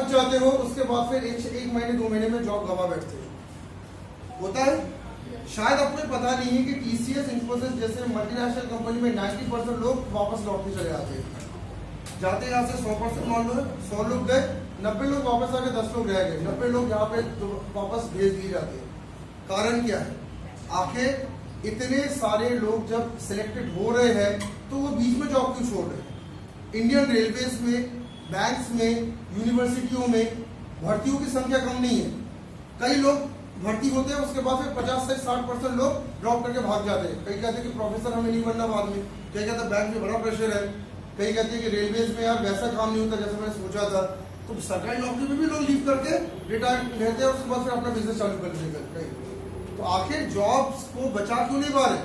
थक जाते हो, उसके बाद फिर एक महीने 2 महीने में जॉब गवा बैठते हो, होता है। शायद आपको पता नहीं है कि टीसीएस, इन्फोसिस जैसे मल्टीनेशनल कंपनी में 90% लोग वापस लौट के चले आते हैं। जाते यहाँ से 100% मान लो 100 लोग गए, 90 लोग वापस आ गए, 10 लोग रह गए, 90 लोग यहाँ पे वापस भेज दिए जाते हैं। कारण क्या है? आखिर इतने सारे लोग जब सिलेक्टेड हो रहे हैं तो वो बीच में जॉब क्यों छोड़ रहे हैं? इंडियन रेलवेज में, बैंक्स में, यूनिवर्सिटियों में भर्तियों की संख्या कम नहीं है। कई लोग भर्ती होते हैं, उसके बाद फिर 50 से 60% लोग ड्रॉप करके भाग जाते हैं। कई कहते हैं कि प्रोफेसर हमें नहीं बनना बाद में, कई कहते हैं बैंक में बड़ा प्रेशर है, कई कहते हैं कि रेलवेज में यार वैसा काम नहीं होता जैसा मैंने सोचा था। तो सरकारी नौकरी में भी लोग लीव करके रिटायर रहते हैं, उसके बाद फिर अपना बिजनेस चालू कर देते हैं। तो आखिर जॉब्स को बचा क्यों नहीं पा रहे?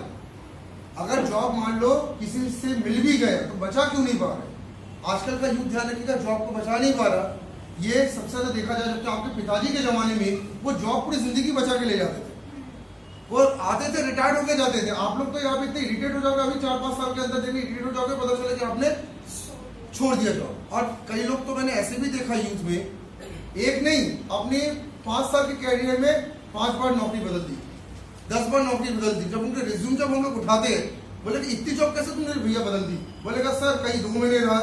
अगर जॉब मान लो किसी से मिल भी गए तो बचा क्यों नहीं पा रहे? आजकल का यूथ ध्यान रखिएगा, जॉब को बचा नहीं पा रहा। ये सबसे ज्यादा देखा जाए, जबकि आपके पिताजी के जमाने में वो जॉब पूरी जिंदगी बचा के ले जाते थे, वो आते थे, रिटायर्ड होकर जाते थे। आप लोग तो यहाँ पे इतने इरिटेट हो जाओगे, अभी 4-5 साल के अंदर देखिए इरिटेट हो जाओगे, पता चले कि आपने छोड़ दिया जॉब। और कई लोग तो मैंने ऐसे भी देखा यूथ में, एक नहीं, अपने 5 साल के कैरियर में 5 बार नौकरी बदल दी, 10 बार नौकरी बदल दी। जब उनके रिज्यूम जब हम लोग उठाते हैं, बोले कि इतनी जॉब कैसे तुमने भैया बदल दी? बोलेगा सर कहीं 2 महीने रहा,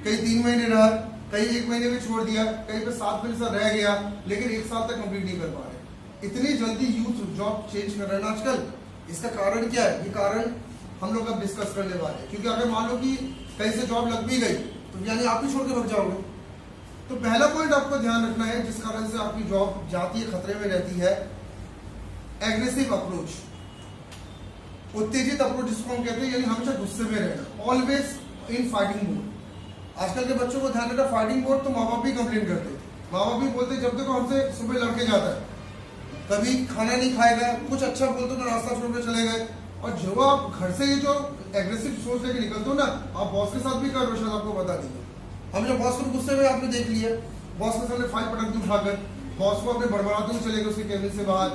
कहीं 3 महीने रहा, कहीं 1 महीने में छोड़ दिया, कहीं पे 7 महीने से रह गया, लेकिन 1 साल तक कंप्लीट नहीं कर पा रहे। इतनी जल्दी यूथ जॉब चेंज कर रहे हैं आजकल। इसका कारण क्या है? ये कारण हम लोग अब डिस्कस करने वाले हैं। क्योंकि अगर मान लो कि कहीं से जॉब लग भी गई तो यानी आप भी छोड़ के भाग जाओगे। तो पहला पॉइंट आपको ध्यान रखना है जिस कारण से आपकी जॉब जाती है, खतरे में रहती है, एग्रेसिव अप्रोच, उत्तेजित अप्रोच जिसको हम कहते हैं, यानी हमेशा गुस्से में रहना, ऑलवेज इन फाइटिंग मोड। आजकल के बच्चों को ध्यान रखना, फाइटिंग मोड तो माँ बाप भी कंप्लेन करते हैं, माँ बाप भी बोलते जब देखो हमसे सुबह लड़के जाता है, कभी खाना नहीं खाएगा, कुछ अच्छा बोलते तो रास्ता छोड़ के चले गए। और जो आप घर से ये जो एग्रेसिव सोच लेके निकलते हो ना, आप बॉस के साथ भी कर रहे हो, शायद आपको बता दीजिए। हम जब बॉस को गुस्से में आपने देख लिया, बॉस के सामने फाइल पटक दी उठाकर, बॉस को अपने बड़बड़ाते हुए चले गए उसके कैबिन से बाहर।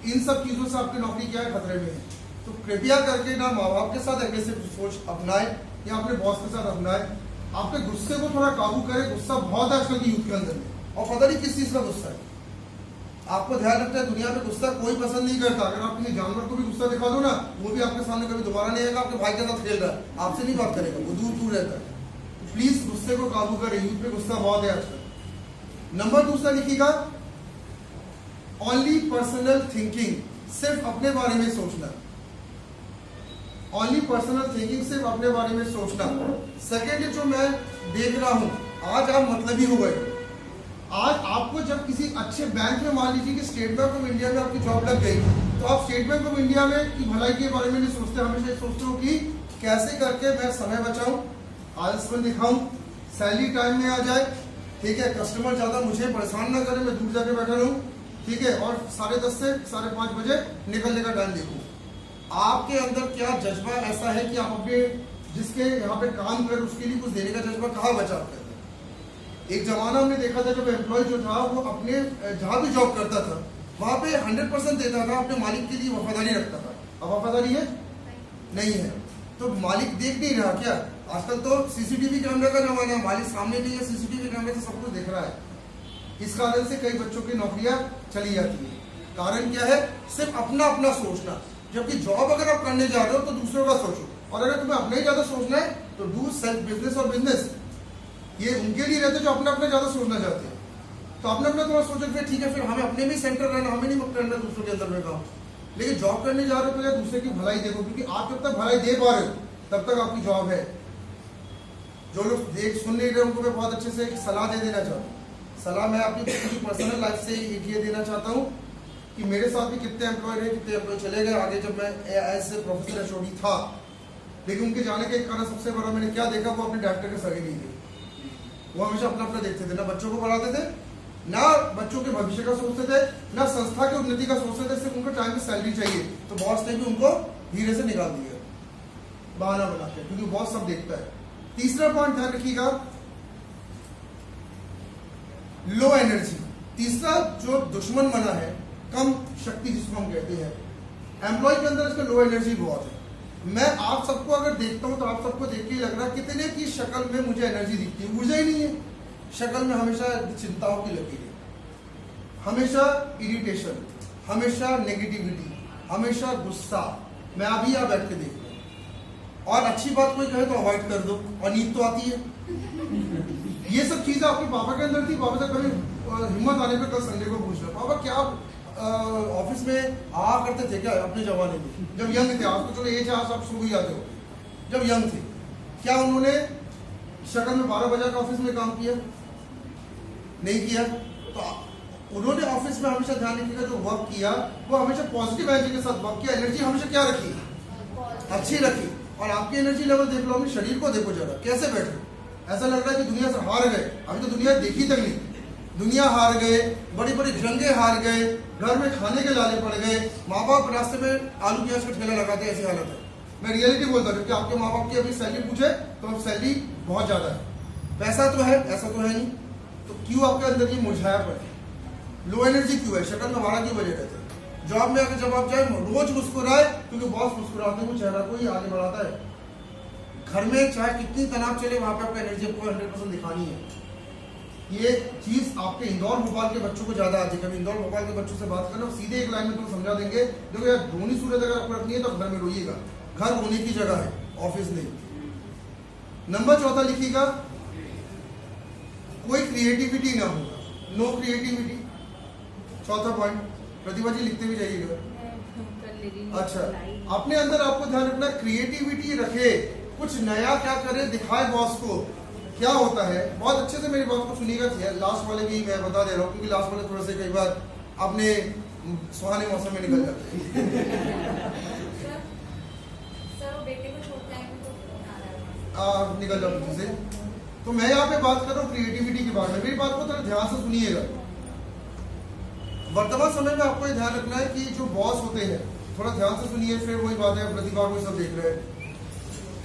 इन सब चीजों से आपकी नौकरी क्या है? खतरे में है। तो कृपया करके ना माँ बाप के साथ एग्रेसिव सोच अपनाए या अपने बॉस के साथ अपनाए। आपके गुस्से को थोड़ा काबू करें। गुस्सा बहुत है आजकल की यूथ के अंदर में, और पता नहीं किस चीज का गुस्सा है। आपको ध्यान रखना है, दुनिया में गुस्सा कोई पसंद नहीं करता। अगर आप किसी जानवर को भी गुस्सा दिखा दो ना, वो भी आपके सामने कभी दोबारा नहीं आएगा, आपके भाई के साथ खेल रहा है, आपसे नहीं बात करेगा, वो दूर दूर रहता है। प्लीज गुस्से को काबू करें, यूथ में गुस्सा बहुत है आजकल। नंबर 2 लिखिएगा, ओनली पर्सनल थिंकिंग, सिर्फ अपने बारे में सोचना। ओनली पर्सनल थिंकिंग, सिर्फ अपने बारे में सोचना। सेकेंड जो मैं देख रहा हूं, आज आप मतलबी हो गए। आज आपको जब किसी अच्छे बैंक में, मान लीजिए कि स्टेट बैंक ऑफ इंडिया में आपकी जॉब लग गई, तो आप स्टेट बैंक ऑफ इंडिया में की भलाई के बारे में नहीं सोचते, हमेशा सोचते हो कि कैसे करके मैं समय बचाऊं, आलसपन दिखाऊं, सैलरी टाइम में आ जाए, ठीक है, कस्टमर ज्यादा मुझे परेशान ना करे, मैं दूर जाके बैठा रहूं, ठीक है, और 10:30 से 5:30 बजे निकलने का टाइम देखूं। आपके अंदर क्या जज्बा ऐसा है कि आप अपने जिसके यहाँ पे काम कर उसके लिए कुछ देने का जज्बा कहाँ बचा करते हैं? एक जमाना हमने देखा था जब एम्प्लॉय जो था वो अपने जहाँ भी जॉब करता था वहाँ पे 100% देता था, अपने मालिक के लिए वफादारी रखता था। अब वफादारी है? नहीं है। तो मालिक देख नहीं रहा क्या? आजकल तो सीसीटीवी कैमरे का जमाना है, मालिक सामने नहीं है, सीसीटीवी कैमरे से सब कुछ दिख रहा है। इस कारण से कई बच्चों की नौकरियां चली जाती है। कारण क्या है? सिर्फ अपना अपना सोचना। जबकि जॉब अगर आप करने जा रहे हो तो दूसरों का सोचो, और अगर तुम्हें अपने ही ज्यादा सोचना है तो डू सेल्फ बिजनेस। और बिजनेस ये उनके लिए रहते जो अपने अपने ज्यादा सोचना चाहते हैं। तो अपने अपने थोड़ा सोचो, फिर ठीक है, फिर हमें अपने में सेंटर रहना, हमें नहीं करना दूसरों के अंदर में काम। लेकिन जॉब करने जा रहे हो तो या दूसरे की भलाई देखो, क्योंकि आप जब तक भलाई दे पा रहे हो तब तक आपकी जॉब है। जो लोग देख सुन नहीं रहे उनको मैं बहुत अच्छे से एक सलाह दे देना चाहता हूँ। सलाह मैं अपनी पर्सनल लाइफ से ये देना चाहता हूँ कि मेरे साथ भी कितने एम्प्लॉय रहे, कितने एम्प्लॉय चले गए आगे। जब मैं एज ए प्रोफेसर एचओडी था, लेकिन उनके जाने के कारण सबसे बड़ा मैंने क्या देखा, वो अपने डायरेक्टर के सगे नहीं थे। वो हमेशा अपना अपना देखते थे, ना बच्चों को पढ़ाते थे, ना बच्चों के भविष्य का सोचते थे, ना संस्था की उन्नति का सोचते थे। सिर्फ उनको टाइम की सैलरी चाहिए, तो बॉस ने भी उनको धीरे से निकाल दिया बहाना बना के, क्योंकि बॉस सब देखता है। तीसरा पॉइंट ध्यान रखिएगा, लो एनर्जी। तीसरा जो दुश्मन बना है, कम शक्ति जिसको हम कहते हैं, एम्प्लॉय के अंदर इसका लो एनर्जी बहुत है। मैं आप सबको अगर देखता हूं तो आप सबको देख के लग रहा है कितने की शक्ल में मुझे एनर्जी दिखती है, ऊर्जा ही नहीं है। शक्ल में हमेशा चिंताओं की लकीरें, हमेशा इरिटेशन, हमेशा नेगेटिविटी, हमेशा गुस्सा। मैं अभी यहाँ बैठ के देख रहा हूँ, और अच्छी बात कोई कहे तो अवॉइड कर दो, और नींद तो आती है। ये सब चीजें आपके पापा के अंदर थी। पापा से कभी हिम्मत आने पे कल संडे को पूछ रहा, पापा क्या ऑफिस में करते थे क्या अपने जमाने में जब यंग थे? आज तो चलो एज आज आप शुरू ही जाते हो, जब यंग थे क्या उन्होंने शक्ल में 12 बजे का ऑफिस में काम किया? नहीं किया। तो उन्होंने ऑफिस में हमेशा ध्यान रखिएगा, जो वर्क किया वो हमेशा पॉजिटिव एनर्जी के साथ वर्क किया। एनर्जी हमेशा क्या रखी? अच्छी रखी। और आपकी एनर्जी लेवल देख लो, अपने शरीर को देखो जरा, कैसे बैठे? ऐसा लग रहा है कि दुनिया से हार गए। अभी तो दुनिया देखी तक नहीं, दुनिया हार गए, बड़ी बड़ी जंगें हार गए, घर में खाने के लाले पड़ गए, माँ बाप रास्ते में आलू प्याज का ठेला लगाते, ऐसी हालत है। मैं रियलिटी बोलता हूँ कि आपके माँ बाप की अभी सैलरी पूछे तो अब सैलरी बहुत ज्यादा है, पैसा तो है, ऐसा तो है नहीं, तो क्यों आपके अंदर ये मुरझाया पड़े? लो एनर्जी क्यों है? शक्ल में हमारा क्यों वजह रहते हैं? जॉब में अगर जब आप जाए रोज मुस्कुराए, क्योंकि बॉस मुस्कुराते हुए चेहरा को ही आगे बढ़ाता है। घर में चाहे कितनी तनाव चले, वहां पे आपका एनर्जी आपको 100% दिखानी है। ये चीज आपके इंदौर भोपाल के बच्चों को ज्यादा आती है। कभी इंदौर भोपाल के बच्चों से बात करना, सीधे एक लाइन में तुम समझा देंगे। देखो यार, रोनी सूरत अगर आपको रखनी है तो घर में रोइएगा, घर रोने की जगह है, ऑफिस नहीं। नंबर 4 लिखिएगा, कोई क्रिएटिविटी ना होगा, नो क्रिएटिविटी। चौथा पॉइंट, प्रतिभा जी लिखते भी जाइएगा। अच्छा, अपने अंदर आपको ध्यान रखना, क्रिएटिविटी रखे, कुछ नया क्या करे, दिखाए बॉस को क्या होता है। बहुत अच्छे से मेरी बात को सुनिएगा। लास्ट वाले भी मैं बता दे रहा हूँ, क्योंकि लास्ट वाले थोड़े से कई बार अपने सुहाने मौसम में निकल जाते हैं। निकल जाओ पीछे से। तो मैं यहाँ पे बात कर रहा हूँ क्रिएटिविटी के बारे में। मेरी बात को थोड़ा ध्यान से सुनिएगा। वर्तमान समय में आपको ये ध्यान रखना है कि जो बॉस होते हैं, थोड़ा ध्यान से सुनिए। फिर वही बात है, प्रतिभा को सब देख रहे हैं,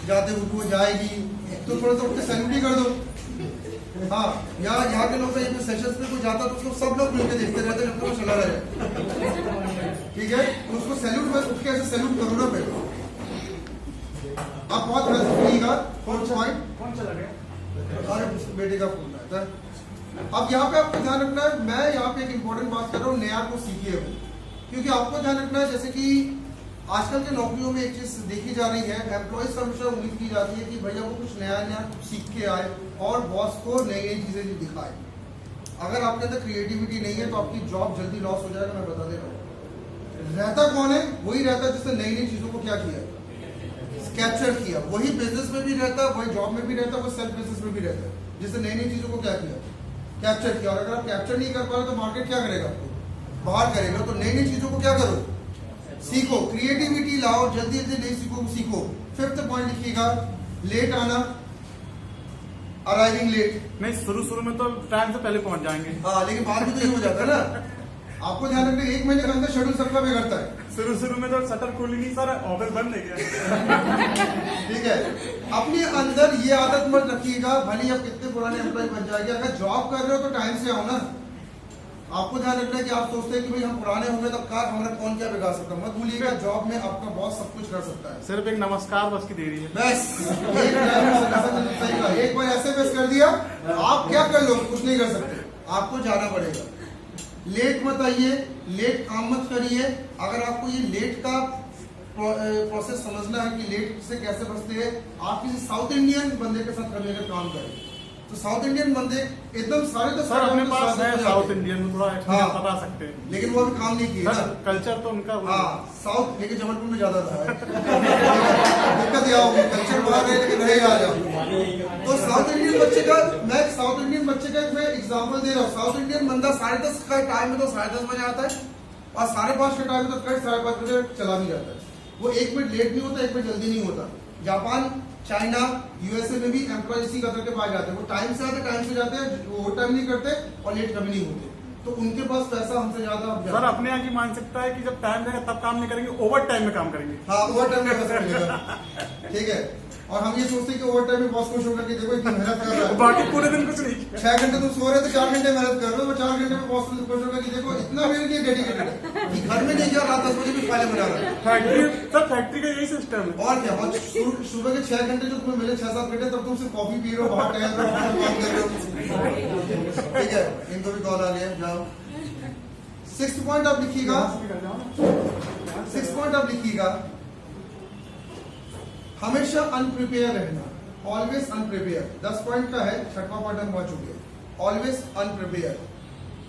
जाते हुए वो जाएगी तो थोड़ा सा उसके सैल्यूट ही कर दो। हाँ, यहाँ के लोग सेशंस पे कोई जाता तो उसको सब लोग मिलकर देखते रहते जब तक वो चला रहे। ठीक है, तो उसको सैल्यूट बस उसके ऐसे सैल्यूट करो ना पहले। आप बहुत सुनिएगा। कौन चला गया? अरे बेटे का फोन आता है। अब यहाँ पे आपको ध्यान रखना है, मैं यहाँ पे एक इंपॉर्टेंट बात कर रहा हूँ, नया को सीखिए। क्योंकि आपको ध्यान रखना है, जैसे कि आजकल के नौकरियों में एक चीज देखी जा रही है, एम्प्लॉयज से हमेशा उम्मीद की जाती है कि भैया वो कुछ नया नया सीख के आए और बॉस को नई नई चीजें दिखाए। अगर आपके अंदर क्रिएटिविटी नहीं है तो आपकी जॉब जल्दी लॉस हो जाएगा, मैं बता दे रहा हूँ। रहता कौन है? वही रहता है जिसने नई नई चीजों को क्या किया, कैप्चर किया। वही बिजनेस में भी रहता है, वही जॉब में भी रहता है, वही सेल्फ बिजनेस में भी रहता है, जिसने नई नई चीजों को क्या किया, कैप्चर किया। और अगर आप कैप्चर नहीं कर पा रहे तो मार्केट क्या करेगा, आपको बाहर करेगा। तो नई नई चीजों को क्या करो, सीखो, क्रिएटिविटी लाओ, जल्दी जल्दी नहीं सीखो। 5th पॉइंट लिखिएगा, लेट आना, अराइविंग लेट। नहीं, शुरू में तो टाइम से पहले पहुंच जाएंगे। हाँ, लेकिन बाद में तो ये हो जाता है ना। आपको ध्यान रखना, 1 महीने के अंदर शेड्यूल सबका बिगड़ता है। शुरू में तो शटर खुली नहीं, सर ऑफिस बंद है क्या? ठीक है, अपने अंदर ये आदत मत रखिएगा, भले आप कितने पुराने एम्प्लॉय बन जाएंगे, अगर जॉब कर रहे हो तो टाइम से आओ ना। आपको ध्यान रखना है कि आप सोचते हैं कि भाई हम पुराने होंगे तो कार हमारा कौन क्या बिगाड़ सकता है। मत भूलिएगा, जॉब में आपका बॉस सब कुछ कर सकता है। सिर्फ एक नमस्कार बस की देरी है, बस। एक बार ऐसे बस कर दिया, आप क्या कर लो, कुछ नहीं कर सकते, आपको जाना पड़ेगा। लेट मत आइए, लेट काम मत करिए। अगर आपको ये लेट का प्रोसेस समझना है कि लेट से कैसे बचते हैं, आप किसी साउथ इंडियन बंदे के साथ कभी अगर काम करें तो साउथ इंडियन बंदे एकदम सारे तो सर अपने पास है साउथ इंडियन में, थोड़ा एक्सपीरियंस बता सकते हैं, लेकिन वो अभी काम नहीं किए ना। कल्चर तो उनका साउथ, लेकिन जबलपुर में ज्यादा था। दिक्कत यह होगी, कल्चर बाहर है लेकिन रहे आ जाओ। तो साउथ इंडियन बच्चे का, मैं साउथ इंडियन बच्चे का मैं एग्जाम्पल दे रहा हूँ। साउथ इंडियन बंदा 10:30 का टाइम में तो 10:30 बजे आता है, और 5:30 के टाइम में तो 5:30 बजे चला भी जाता है। वो 1 मिनट लेट नहीं होता, 1 मिनट जल्दी नहीं होता। जापान, चाइना, यूएसए में भी एम्प्लॉय इसी कदर के पाए जाते हैं। वो टाइम से आते, टाइम से जाते हैं, ओवर टाइम नहीं करते और लेट कभी नहीं होते। तो उनके पास पैसा हमसे ज्यादा। सर अपने यहाँ की मानसिकता है कि जब टाइम देगा तब काम नहीं करेंगे, ओवर टाइम में काम करेंगे। हाँ, ओवर टाइम में पैसा मिलेगा। ठीक है, और हम ये सोचते हैं कि ओवर टाइम में बॉस खुश होगा कि देखो इतनी मेहनत कर रहा है। बाकी पूरे दिन कुछ नहीं किया। 6 घंटे तुम सो रहे हो तो 4 घंटे मेहनत कर रहे हो, 4 घंटे में बॉस खुश होगा कि देखो इतना मेरे लिए डेडिकेटेड है कि घर में नहीं गया, रात 10 बजे भी फाइलें बना रहा है। फैक्ट्री का यही सिस्टम है। और क्या, और सुबह के 6 घंटे जो तुम्हें मिले 6-7 घंटे, तब तुम सिर्फ कॉफी पी रहे हो, बाहर टहल रहे हो, काम कर रहे हो। ठीक है, इनको भी कॉल आ गया, जाओ। 6th पॉइंट आप लिखिएगा, 6th पॉइंट आप लिखिएगा, हमेशा अनप्रिपेयर रहना, ऑलवेज अनप्रिपेयर। 10 पॉइंट का है, 6वां पॉइंट हम पहुंच चुके हैं। Always unprepare.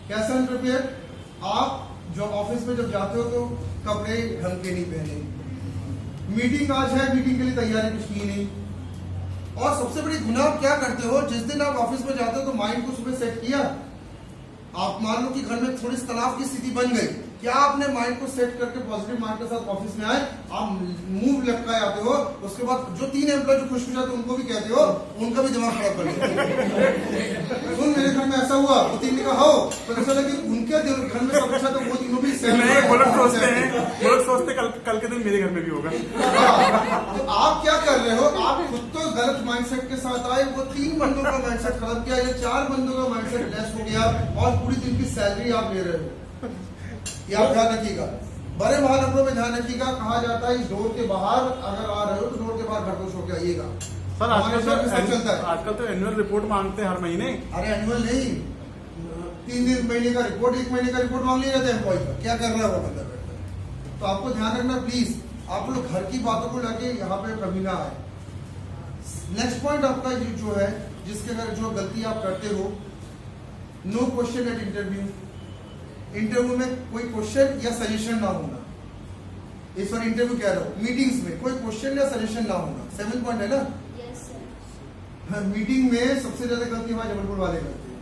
कैसे अनप्रिपेयर? आप जो ऑफिस में जब जाते हो तो कपड़े ढंग के नहीं पहने, मीटिंग आज है, मीटिंग के लिए तैयारी कुछ की नहीं, और सबसे बड़ी गुनाह आप क्या करते हो, जिस दिन आप ऑफिस में जाते हो तो माइंड को सुबह सेट किया, आप मान लो कि घर में थोड़ी तनाव की स्थिति बन गई, क्या आपने माइंड को सेट करके पॉजिटिव माइंड के साथ ऑफिस में आए, आप मुंह लटकाए आते हो, उसके बाद जो 3 एम्प्लॉय जो खुश हो जाते उनको भी कहते हो, उनका भी दिमाग खराब कर देते। सुन, मेरे घर में ऐसा हुआ, वो 3 ने कहा हो, पता चला कि उनके घर में सब अच्छा था, वो तीनों भी वो लोग सोचते कल के दिन मेरे घर में भी होगा। तो आप क्या कर रहे हो, आप खुद तो गलत माइंडसेट के साथ आए, वो 3 बंदों का माइंडसेट खराब किया, या 4 बंदों का माइंडसेट लेस हो गया, और पूरी दिन की सैलरी आप ले रहे हो। ये आप ध्यान रखिएगा, बड़े महानगरों में ध्यान रखिएगा, कहा जाता है इस डोर के बाहर अगर आ रहे हो तो डोर के बाहर घर खुश होकर आइएगा। सर आजकल तो एनुअल रिपोर्ट मांगते हैं हर महीने। अरे एनुअल नहीं, 3 महीने का रिपोर्ट, 1 महीने का रिपोर्ट मांग लिया जाता है एम्प्लॉय का, क्या कर रहा है वो बंदा बैठकर। तो आपको ध्यान रखना प्लीज, आप लोग घर की बातों को लाके यहाँ पे कभी ना आए। नेक्स्ट पॉइंट आपका जो है, जिसके अगर जो गलती आप करते हो, no question at interview. Interview में कोई क्वेश्चन या सजेशन ना होना, इस बार इंटरव्यू कह रहा हूं, मीटिंग्स में कोई क्वेश्चन या सजेशन ना होना। 7 पॉइंट है ना। हाँ, मीटिंग में सबसे ज्यादा गलती हमारे जबलपुर वाले करते हैं।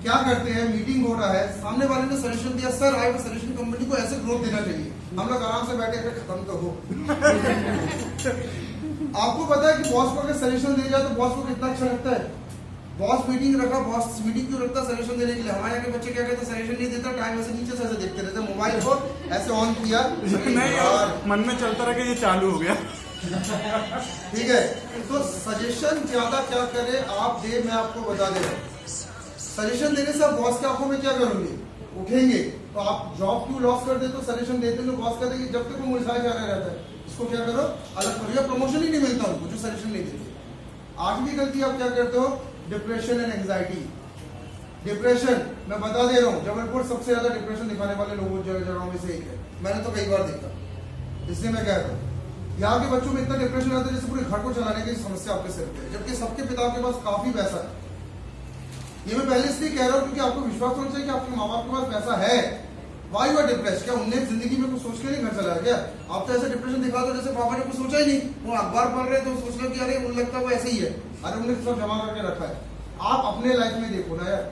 क्या करते हैं, मीटिंग हो रहा है, सामने वाले ने सजेशन दिया, सर आई वो सजेशन कंपनी को ऐसे ग्रोथ देना चाहिए, हम लोग आराम से बैठे खत्म तो हो। आपको पता है कि बॉस को अगर सजेशन दे जाए तो बॉस को कितना अच्छा लगता है। बॉस मीटिंग रखा, बॉस मीटिंग क्यों रखता, सजेशन देने के लिए। हमारे यहाँ के बच्चे क्या कहते हैं, सजेशन नहीं देता, टाइम ऐसे नीचे से ऐसे देखते रहते, मोबाइल को ऐसे ऑन किया, नहीं मन में चलता रहा कि ये चालू हो गया। ठीक है, तो सजेशन ज्यादा क्या करे आप दे, मैं आपको बता दे रहा हूँ, सजेशन देने से आप बॉस के आंखों में क्या करोगे, उठेंगे। तो आप जॉब क्यों लॉस कर दे, तो सजेशन देते तो बॉस कहते कि जब तक वो मुरझाया जा रहा रहता है, इसको क्या करो अलग करो, या प्रमोशन ही नहीं मिलता उनको जो सजेशन नहीं देते। 8वीं गलती आप क्या करते हो, डिप्रेशन एंड एंजाइटी। डिप्रेशन, मैं बता दे रहा हूँ, जबलपुर सबसे ज्यादा डिप्रेशन दिखाने वाले लोगों जगहों में से एक है, मैंने तो कई बार देखा, इसलिए मैं कह रहा हूँ। यहाँ के बच्चों में इतना डिप्रेशन आता है जैसे पूरे घर को चलाने की समस्या आपके सिर पे, जबकि सबके पिता के पास काफी पैसा है। ये मैं पहले इसलिए कह रहा हूँ क्योंकि आपको विश्वास होना चाहिए कि आपके माँ बाप के पास पैसा है। वाई यू आर डिप्रेस, क्या उनने जिंदगी में कुछ सोच के नहीं घर चलाया क्या? आप तो ऐसे डिप्रेशन दिखा दो जैसे पापा ने कुछ सोचा ही नहीं, वो अखबार पढ़ रहे तो सोच लो कि अरे मुझे लगता है वो ऐसे ही है, अरे उन्हें सब जमा करके रखा है। आप अपने लाइफ में देखो ना यार,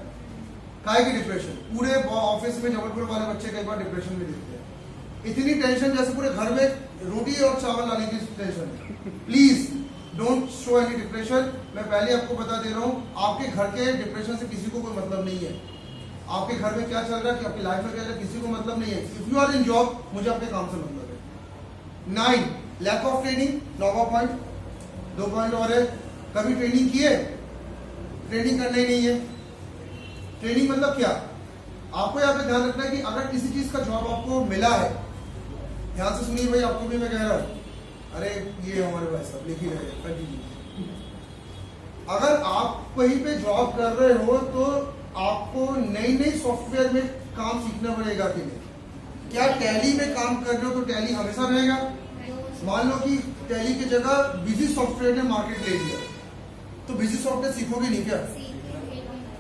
काय की डिप्रेशन, पूरे ऑफिस में जबलपुर वाले बच्चे कई बार डिप्रेशन में दिखते हैं। इतनी टेंशन जैसे पूरे घर में रोटी और चावल लाने की टेंशन है। Please don't show any depression. मैं पहले आपको बता दे रहा हूँ, आपके घर के डिप्रेशन से किसी को कोई मतलब नहीं है। आपके घर में क्या चल रहा है, कि आपकी लाइफ में क्या चल रहा है, किसी को मतलब नहीं है। If you are in job, मुझे अपने काम से मतलब है। 9, लैक ऑफ ट्रेनिंग, 9वां पॉइंट। 2 पॉइंट और है, कभी ट्रेनिंग किए, ट्रेनिंग करना ही नहीं है। ट्रेनिंग मतलब क्या, आपको यहाँ पे ध्यान रखना है कि अगर किसी चीज का जॉब आपको मिला है, ध्यान से सुनिए भाई, आपको भी मैं कह रहा हूं, अरे ये हमारे भाई साहब लिख ही रहे हैं, कंटिन्यू। अगर आप कहीं पे जॉब कर रहे हो तो आपको नई नई सॉफ्टवेयर में काम सीखना पड़ेगा कि नहीं। क्या टैली में काम कर रहे हो तो टैली हमेशा रहेगा? मान लो कि टैली की जगह बिजी सॉफ्टवेयर ने मार्केट ले लिया, तो बिजी सॉफ्टवेयर सीखोगे नहीं क्या?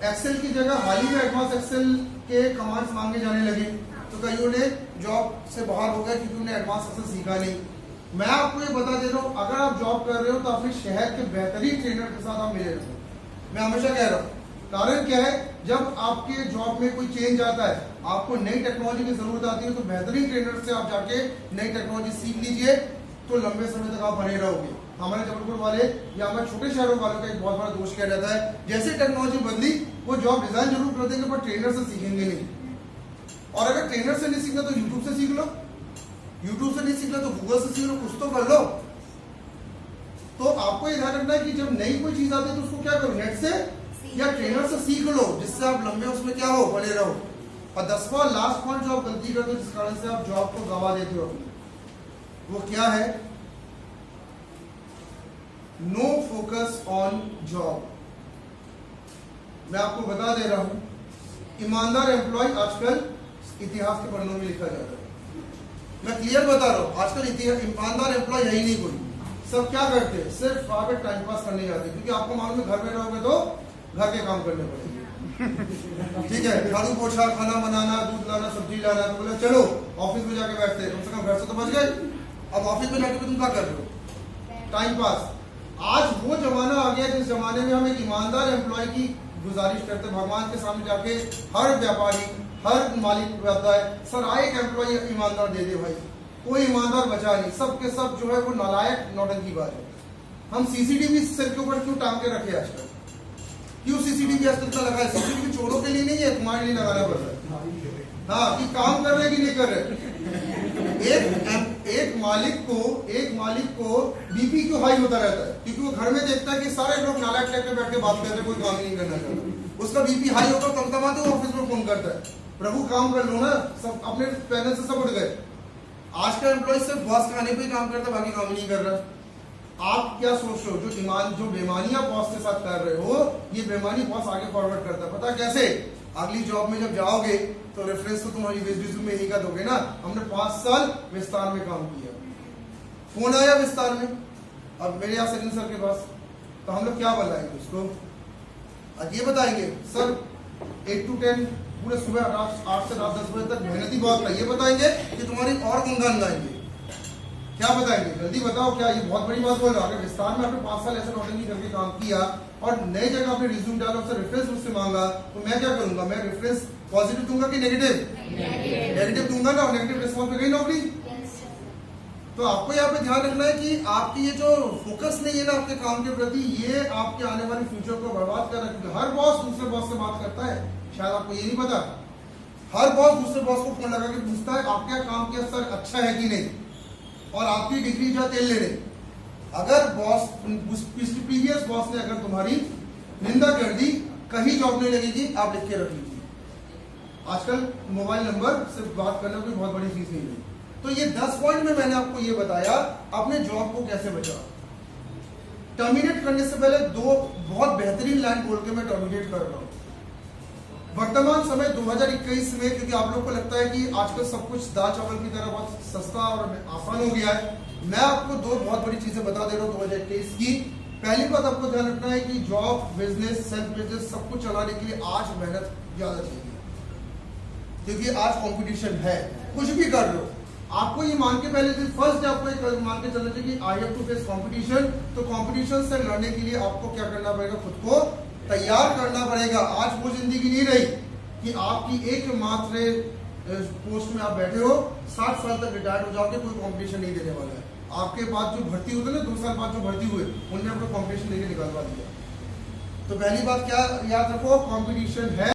एक्सेल की जगह हाल ही में एडवांस एक्सेल के कमांड्स मांगे जाने लगे, तो कईयों ने जॉब से बाहर हो गए क्योंकि उन्हें एडवांस एक्सेल सीखा नहीं। मैं आपको ये बता दे रहा हूँ, अगर आप जॉब कर रहे हो तो अपने शहर के बेहतरीन ट्रेनर के साथ आप मिले रहो। मैं हमेशा कह रहा हूँ, कारण क्या है, जब आपके जॉब में कोई चेंज आता है, आपको नई टेक्नोलॉजी की जरूरत आती है, तो बेहतरीन ट्रेनर से आप जाके नई टेक्नोलॉजी सीख लीजिए, तो लंबे समय तक आप बने रहोगे। हमारे जबलपुर वाले या हमारे छोटे शहरों वालों का एक बहुत बड़ा दोष किया जाता है, जैसे टेक्नोलॉजी बदली वो जॉब डिजाइन जरूर कर देंगे पर ट्रेनर से सीखेंगे नहीं। और अगर ट्रेनर से नहीं सीखना तो यूट्यूब से सीख लो, यूट्यूब से नहीं सीखना तो गूगल से सीख लो, कुछ तो कर लो। तो आपको ये ध्यान रखना है कि जब नई कोई चीज आती है तो उसको क्या करो, नेट से या ट्रेनर से सीख लो, जिससे आप लंबे उसमें क्या हो, बने रहो। और 10वां लास्ट पॉइंट जो आप गलती करते हो जिस कारण से आप जॉब को गवा देते हो, वो क्या है, नो फोकस ऑन जॉब। मैं आपको बता दे रहा हूं, ईमानदार एम्प्लॉय आजकल इतिहास के पन्नों में लिखा जाता है। मैं क्लियर बता रहा हूं, आजकल ईमानदार एम्प्लॉय है ही नहीं कोई। सब क्या करते हैं, सिर्फ वहां पे टाइम पास करने जाते हैं, क्योंकि आपको मालूम है घर में रहोगे तो घर के काम करने पड़ेंगे। ठीक है, झाड़ू पोछा, खाना बनाना, दूध लाना, सब्जी लाना, तो बोले चलो ऑफिस में जाके बैठते हैं, कम से कम घर से तो बच गए। अब ऑफिस में जाके तुम क्या कर रहे हो, टाइम पास। आज वो जमाना आ गया जिस जमाने में हम एक ईमानदार एम्प्लॉय की गुजारिश करते, भगवान के सामने जाके हर व्यापारी, हर मालिक कहता है सर आए एक एम्प्लॉय ईमानदार दे दे भाई, कोई ईमानदार बचा नहीं, सब के सब जो है वो नालायक नौटंकी बाज है। हम सीसीटीवी सिर के ऊपर क्यों टांग के रखे आजकल, क्यों सीसीटीवी आजकल लगा है, सीसीटीवी चोरों के लिए नहीं है, तुम्हारे लिए लगाना पड़ रहा है। हाँ, कि काम कर रहे कि नहीं कर रहे। एक मालिक को बीपी क्यों हाई होता रहता है, क्योंकि वो घर में देखता है कि सारे लोग नालायक टाइप के बैठ के बात कर रहे हैं, कोई काम ही नहीं करना चाहता, उसका बीपी हाई होता है, तमतमाते वो ऑफिस में फोन करता है, प्रभु काम कर लो ना, सब अपने पैनल से सब उठ गए। आज का एम्प्लॉय सिर्फ बॉस के आने पे ही काम करता है, बाकी काम नहीं कर रहा। आप क्या सोच रहे हो, जो बेईमानी आप बॉस के साथ कर रहे हो, ये बेईमानी बॉस आगे फॉरवर्ड करता है, पता कैसे, अगली जॉब में जब जाओगे तो रेफरेंस तो तुम्हारी रिज्यूम में यही का दोगे ना, हमने 5 साल विस्तार में काम किया। फोन आया विस्तार में, अब मेरे यहाँ सचिन सर के पास, तो हम लोग क्या बताएंगे उसको, अब ये बताएंगे सर 8 to 10 पूरे सुबह 8 से रात 10 बजे तक मेहनती बहुत है, ये बताएंगे कि तुम्हारी और गुणगान गाएंगे, क्या बताएंगे, जल्दी बताओ। क्या ये बहुत बड़ी बात बोल रहा है, अगर विस्तार में आपने 5 साल ऐसे नौटंकी करके काम किया और नई जगह आपने रिज्यूम डाला, उससे रेफरेंस मुझसे मांगा, तो मैं क्या करूंगा, मैं रेफरेंस पॉजिटिव दूंगा कि नेगेटिव दूंगा ना, और नेगेटिव रिस्पॉन्स पे गई नौकरी। तो आपको यहाँ पे ध्यान रखना है कि आपकी ये जो फोकस नहीं है ना आपके काम के प्रति, ये आपके आने वाले फ्यूचर को बर्बाद कर रहा है। हर बॉस दूसरे बॉस से बात करता है, शायद आपको ये नहीं पता, हर बॉस दूसरे बॉस को फोन लगा के पूछता है आपका काम किया सर अच्छा है कि नहीं, और आपकी डिग्री जा तेल लेने। अगर बॉस प्रीवियस बॉस ने अगर तुम्हारी निंदा कर दी, कहीं जॉब नहीं लगेगी, आप लिख के रख लीजिए। आजकल मोबाइल नंबर सिर्फ बात करना कोई बहुत बड़ी चीज नहीं है। तो ये 10 पॉइंट में मैंने आपको ये बताया अपने जॉब को कैसे बचा। टर्मिनेट करने से पहले 2 बहुत बेहतरीन लाइन बोल के मैं टर्मिनेट कर रहा हूं। वर्तमान समय 2021 में, क्योंकि आप लोग को लगता है कि आजकल सब कुछ दाल चावल की तरह बहुत सस्ता और आसान हो गया है, मैं आपको 2 बहुत बड़ी चीजें बता दे रहा हूं 2021 की। पहली बात आपको ध्यान रखना है कि जॉब, बिजनेस, सेल्फ बिजनेस सब कुछ चलाने के लिए आज मेहनत ज्यादा चाहिए, क्योंकि आज कंपटीशन है। कुछ भी कर लो, आपको ये मान के पहले दिन फर्स्ट डे आपको मान के चलना चाहिए कि I have to face competition. तो कंपटीशन से लड़ने के लिए आपको क्या करना पड़ेगा, खुद को तैयार करना पड़ेगा। आज वो जिंदगी नहीं रही कि आपकी एकमात्र पोस्ट में आप बैठे हो, 60 साल तक रिटायर्ड हो जाओगे, कोई कंपटीशन नहीं देने वाला है। आपके बाद जो भर्ती होते ना, 2 साल बाद जो भर्ती हुए, उनने आपको कंपटीशन देके निकलवा दिया। तो पहली बात क्या याद रखो, कंपटीशन है।